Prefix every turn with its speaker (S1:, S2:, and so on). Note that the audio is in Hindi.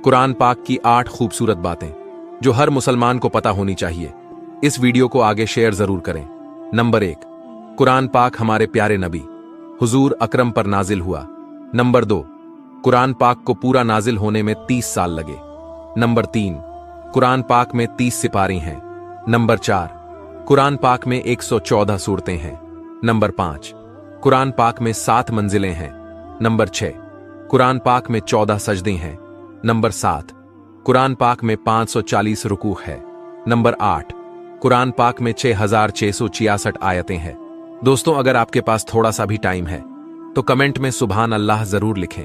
S1: कुरान पाक की 8 खूबसूरत बातें जो हर मुसलमान को पता होनी चाहिए। इस वीडियो को आगे शेयर जरूर करें। नंबर 1, कुरान पाक हमारे प्यारे नबी हुजूर अकरम पर नाजिल हुआ। नंबर 2, कुरान पाक को पूरा नाजिल होने में 30 साल लगे। नंबर 3, कुरान पाक में 30 सिपारी हैं। नंबर 4, कुरान पाक में 114 सूरतें हैं। नंबर 5, कुरान पाक में 7 मंजिलें हैं। नंबर 6, कुरान पाक में 14 सजदे हैं। नंबर 7, कुरान पाक में 540 रुकू है। नंबर 8, कुरान पाक में 6666 आयतें हैं। दोस्तों, अगर आपके पास थोड़ा सा भी टाइम है तो कमेंट में सुभान अल्लाह जरूर लिखें।